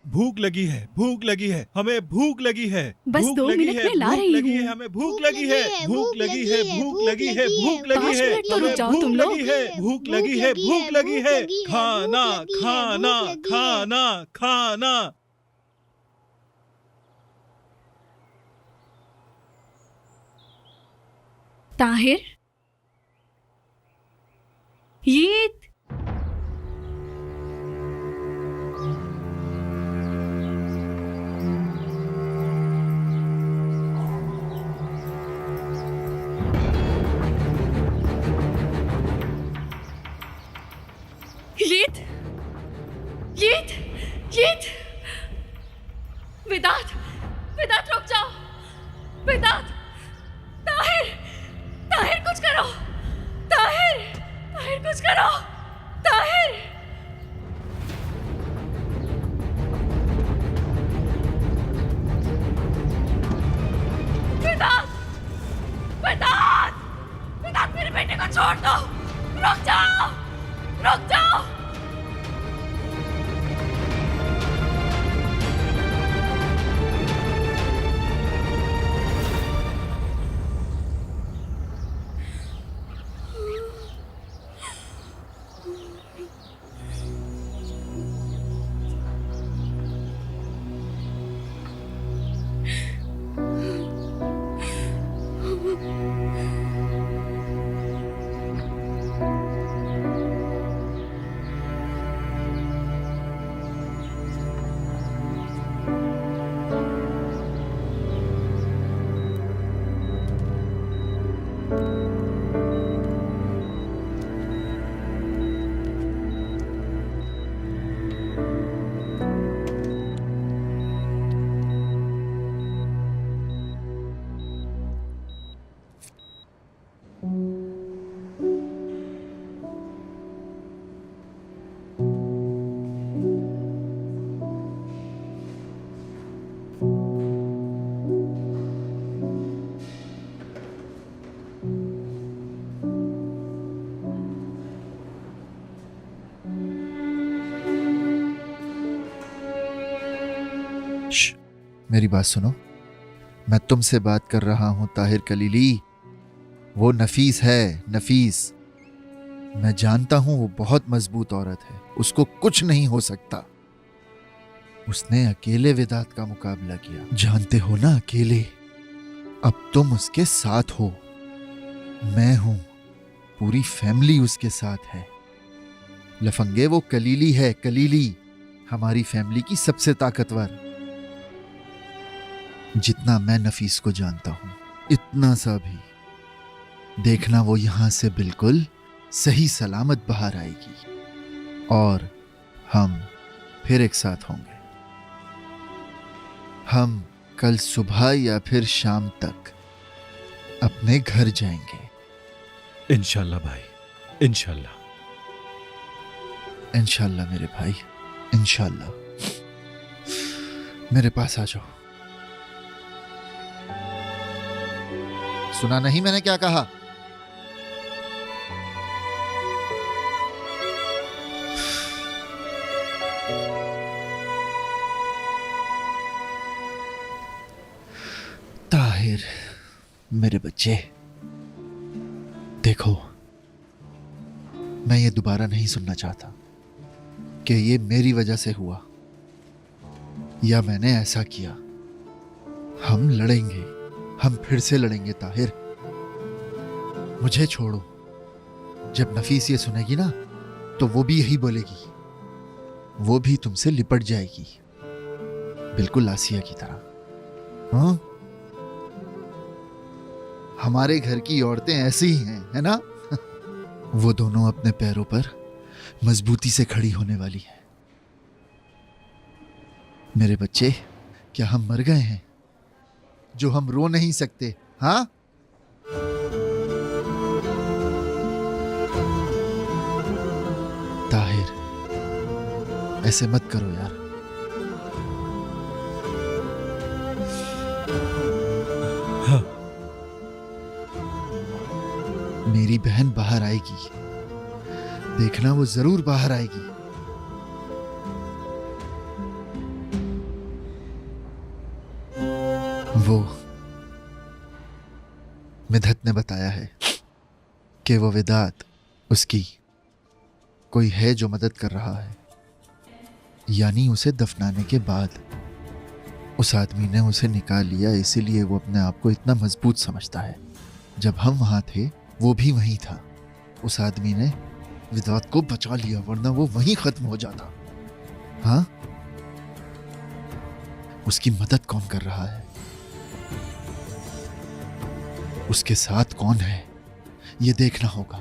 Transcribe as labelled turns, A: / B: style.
A: भूख लगी है, भूख लगी है, हमें भूख लगी है।
B: बस
A: भूख
B: 2
A: लगी
B: मिनट
A: है,
B: में ला
A: भूख
B: रही
A: लगी
B: हूँ।
A: है, हमें भूख लगी है, भूख लगी है, भूख लगी है, भूख लगी
B: 5
A: है,
B: मिनट तो रुक
A: हमें
B: जाओ
A: भूख
B: तुम लोग।
A: लगी है, भूख लगी है, भूख लगी है। खाना खाना खाना खाना।
B: ताहिर, ये यीत, यीत, यीत, वेदांत, वेदांत रुक जाओ, वेदांत, ताहिर, ताहिर कुछ करो, ताहिर, ताहिर कुछ करो, ताहिर। वेदांत, वेदांत, वेदांत मेरे बेटे को छोड़ दो, रुक जाओ, रुक जाओ।
C: मेरी बात सुनो, मैं तुमसे बात कर रहा हूं ताहिर कलीली। वो नफीस है, नफीस। मैं जानता हूं वो बहुत मजबूत औरत है, उसको कुछ नहीं हो सकता। उसने अकेले वेदांत का मुकाबला किया, जानते हो ना, अकेले। अब तुम उसके साथ हो, मैं हूं, पूरी फैमिली उसके साथ है। लफंगे वो कलीली है, कलीली, हमारी फैमिली की सबसे ताकतवर। जितना मैं नफीस को जानता हूं, इतना सा भी। देखना वो यहां से बिल्कुल सही सलामत बाहर आएगी और हम फिर एक साथ होंगे। हम कल सुबह या फिर शाम तक अपने घर जाएंगे।
A: इंशाल्लाह भाई, इंशाल्लाह।
C: इंशाल्लाह मेरे भाई, इंशाल्लाह। मेरे पास आ जाओ। सुना नहीं मैंने क्या कहा? ताहिर, मेरे बच्चे, देखो, मैं ये दोबारा नहीं सुनना चाहता कि ये मेरी वजह से हुआ। या मैंने ऐसा किया। हम लड़ेंगे, हम फिर से लड़ेंगे ताहिर। मुझे छोड़ो। जब नफीस ये सुनेगी ना तो वो भी यही बोलेगी, वो भी तुमसे लिपट जाएगी, बिल्कुल आसिया की तरह। हाँ, हमारे घर की औरतें ऐसी ही हैं, है ना? वो दोनों अपने पैरों पर मजबूती से खड़ी होने वाली है। मेरे बच्चे, क्या हम मर गए हैं जो हम रो नहीं सकते? हाँ, ताहिर, ऐसे मत करो यार।
A: हाँ।
C: मेरी बहन बाहर आएगी, देखना वो जरूर बाहर आएगी। वो मिधत ने बताया है कि वो विदात, उसकी कोई है जो मदद कर रहा है, यानी उसे दफनाने के बाद उस आदमी ने उसे निकाल लिया, इसीलिए वो अपने आप को इतना मजबूत समझता है। जब हम वहां थे वो भी वहीं था। उस आदमी ने विदात को बचा लिया, वरना वो वहीं खत्म हो जाता। हाँ, उसकी मदद कौन कर रहा है, उसके साथ कौन है, ये देखना होगा।